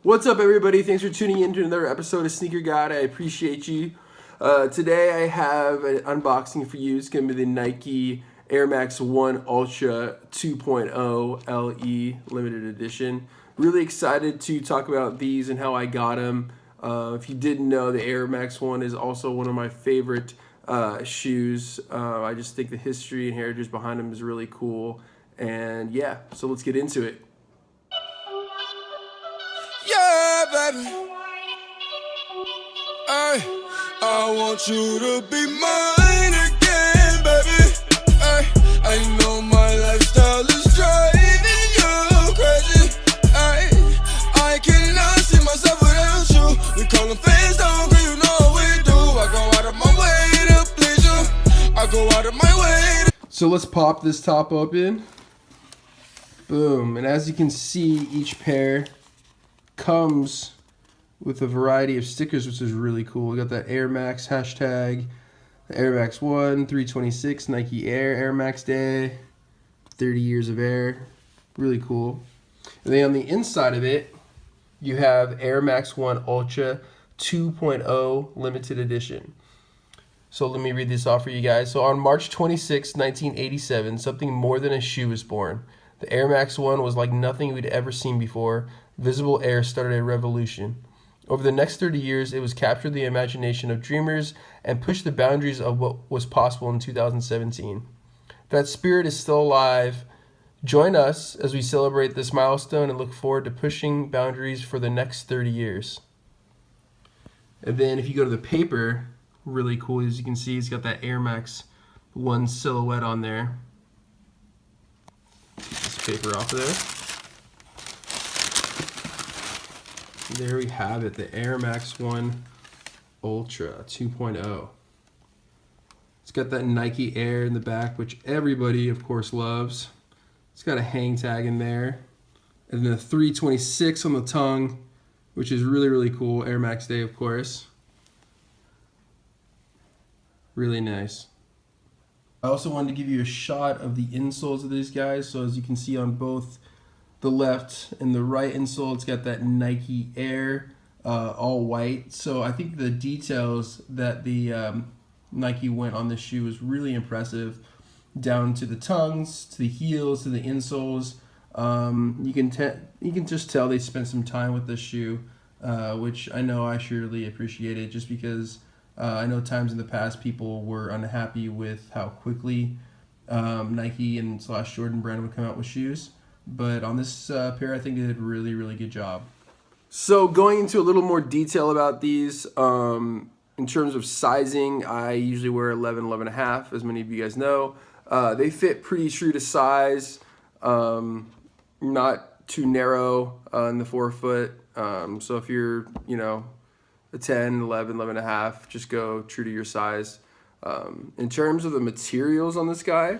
What's up, everybody? Thanks for tuning in to another episode of Sneaker God. I appreciate you. Today I have an unboxing for you. It's going to be the Nike Air Max 1 Ultra 2.0 LE limited edition. Really excited to talk about these and how I got them. If you didn't know, the Air Max 1 is also one of my favorite shoes. I just think the history and heritage behind them is really cool. And yeah, so let's get into it. Yeah, baby. I want you to be mine again, baby. I know my lifestyle is driving you crazy. I cannot see myself without you. We call them fans, don't you know we do. I go out of my way to please you. I go out of my way to... So let's pop this top open. Boom. And as you can see, each pair comes with a variety of stickers, which is really cool. We got that Air Max hashtag, the Air Max 1, 326, Nike Air Max Day, 30 years of Air. Really cool. And then on the inside of it, you have Air Max 1 Ultra 2.0 limited edition. So let me read this off for you guys. So on March 26, 1987, something more than a shoe was born. The Air Max 1 was like nothing we'd ever seen before. Visible air started a revolution. Over the next 30 years, it was captured the imagination of dreamers and pushed the boundaries of what was possible in 2017. That spirit is still alive. Join us as we celebrate this milestone and look forward to pushing boundaries for the next 30 years. And then if you go to the paper, really cool, as you can see, it's got that Air Max 1 silhouette on there. This paper off of there. There we have it, the Air Max 1 Ultra 2.0. It's got that Nike Air in the back, which everybody, of course, loves. It's got a hang tag in there. And then a 326 on the tongue, which is really, really cool. Air Max Day, of course. Really nice. I also wanted to give you a shot of the insoles of these guys. So as you can see on both the left and the right insole, it's got that Nike Air, all white. So I think the details that the Nike went on this shoe was really impressive, down to the tongues, to the heels, to the insoles. You can just tell they spent some time with this shoe, which I know I surely appreciated, just because I know times in the past people were unhappy with how quickly Nike and / Jordan brand would come out with shoes. But on this pair, I think they did a really, really good job. So going into a little more detail about these, in terms of sizing, I usually wear 11, 11 and a half, as many of you guys know. They fit pretty true to size, not too narrow in the forefoot. So if you're, a 10, 11, 11 and a half, just go true to your size. In terms of the materials on this guy,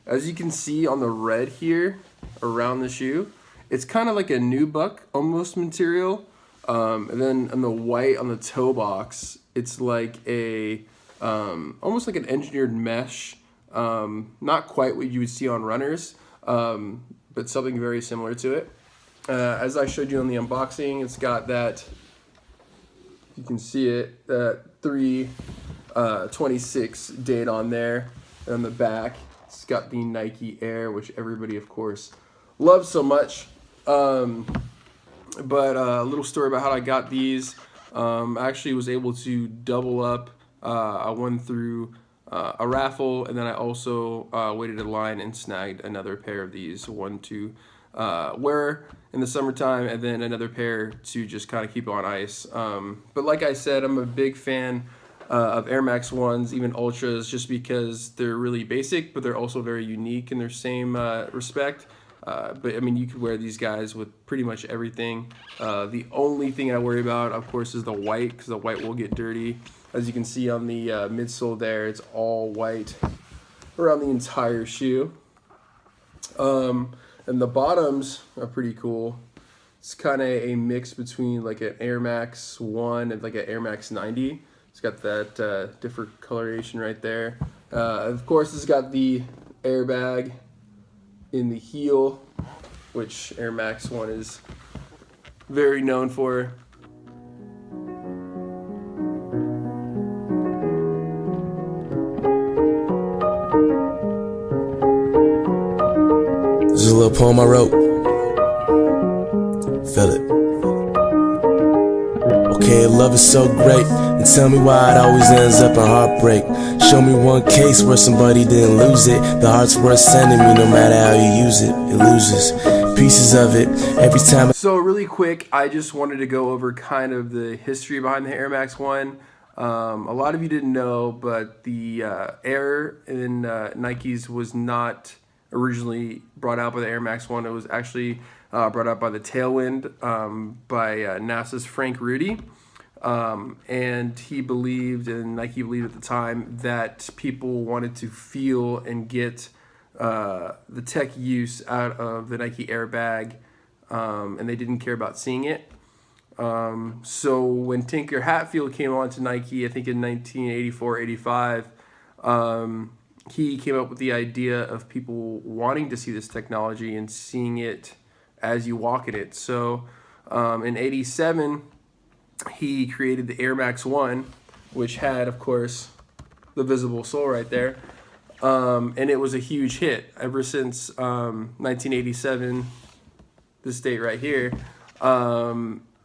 as you can see on the red here around the shoe, it's kind of like a nubuck almost material. And then on the white on the toe box, it's like a almost like an engineered mesh. Not quite what you would see on runners, but something very similar to it. As I showed you on the unboxing, it's got that, you can see it, that 326 date on there. And on the back, it's got the Nike Air, which everybody, of course, loves so much. But a little story about how I got these. I actually was able to double up. I won through a raffle, and then I also waited in line and snagged another pair of these. One to wear in the summertime, and then another pair to just kind of keep on ice. But like I said, I'm a big fan of Air Max 1s, even Ultras, just because they're really basic, but they're also very unique in their same respect. But I mean, you could wear these guys with pretty much everything. The only thing I worry about, of course, is the white, because the white will get dirty. As you can see on the midsole there, it's all white around the entire shoe. And the bottoms are pretty cool. It's kind of a mix between like an Air Max 1 and like an Air Max 90. It's got that different coloration right there. Of course, it's got the airbag in the heel, which Air Max 1 is very known for. This is a little poem I wrote. Feel it. Okay, love is so great, and tell me why it always ends up in heartbreak. Show me one case where somebody didn't lose it. The heart's worth sending me, no matter how you use it. It loses pieces of it every time. So really quick, I just wanted to go over kind of the history behind the Air Max 1. A lot of you didn't know, but the Air in Nikes was not originally brought out by the Air Max 1. It was actually brought out by the Tailwind by NASA's Frank Rudy. And he believed, and Nike believed at the time, that people wanted to feel and get the tech use out of the Nike airbag, and they didn't care about seeing it. So when Tinker Hatfield came on to Nike, I think in 1984-85, he came up with the idea of people wanting to see this technology and seeing it as you walk in it. So in 87, he created the Air Max 1, which had, of course, the visible sole right there. And it was a huge hit. Ever since 1987, this date right here,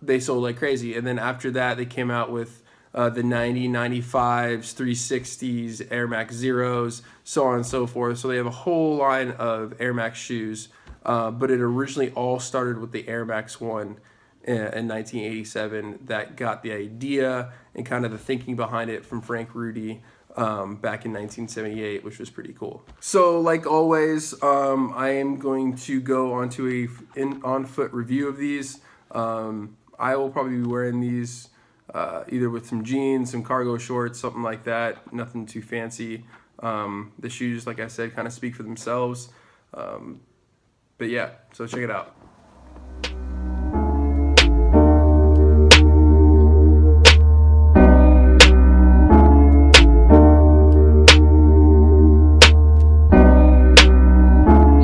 they sold like crazy. And then after that, they came out with the 90, 95s, 360s, Air Max Zeros, so on and so forth. So they have a whole line of Air Max shoes. But it originally all started with the Air Max 1 in 1987 that got the idea and kind of the thinking behind it from Frank Rudy back in 1978, which was pretty cool. So like always, I am going to go onto a on-foot review of these. I will probably be wearing these either with some jeans, some cargo shorts, something like that. Nothing too fancy. The shoes, like I said, kind of speak for themselves. But yeah, so check it out.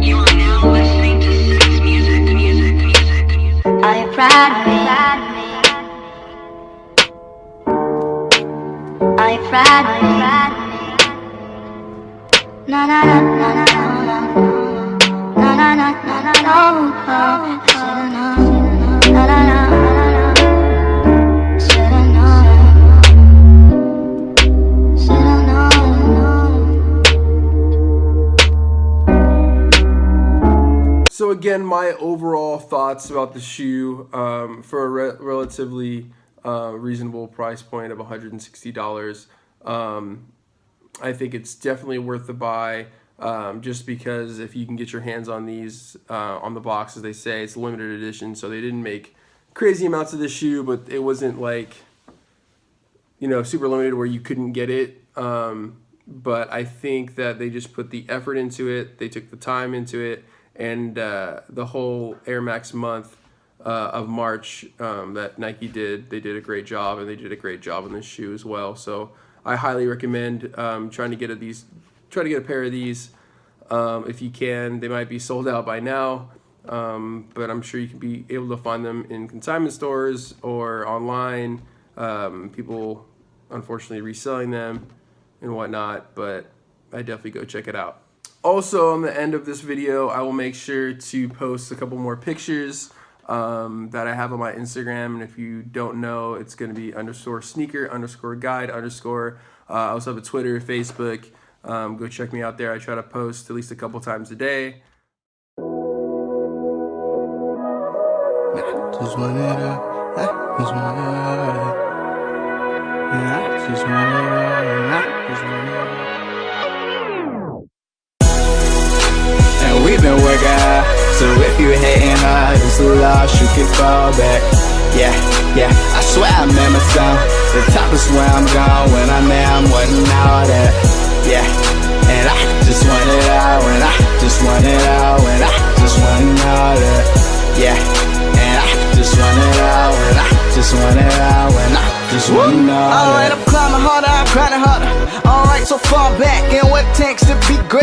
You are now listening to Six Music. Are you proud of me? Are you proud of me? Na na na na na na. So again, my overall thoughts about the shoe for a relatively reasonable price point of $160. I think it's definitely worth the buy. Just because if you can get your hands on these on the box, as they say, it's a limited edition, so they didn't make crazy amounts of this shoe, but it wasn't like, you know, super limited where you couldn't get it. But I think that they just put the effort into it, they took the time into it, and the whole Air Max month of March that Nike did, they did a great job, and they did a great job on this shoe as well. So I highly recommend trying to get a pair of these if you can. They might be sold out by now, but I'm sure you can be able to find them in consignment stores or online. People, unfortunately, reselling them and whatnot, but I definitely go check it out. Also, on the end of this video, I will make sure to post a couple more pictures that I have on my Instagram, and if you don't know, it's going to be _sneaker_guide_. I also have a Twitter, Facebook. Go check me out there. I try to post at least a couple times a day. Just want it up, just want it up. I just want it up, I just want it up. And we've been working hard, so if you hating hard, it's a loss, you can fall back. Yeah, I swear I'm in my zone. The top is where I'm going, when I'm there, I'm wanting all that. Yeah, and I just want it all, and I just want it all, and I just want all that. Yeah, and I just want it all, and I just want it all, and I just want all that. Alright, I'm climbing harder, I'm grinding harder. Alright, so far back, and what it takes to be great.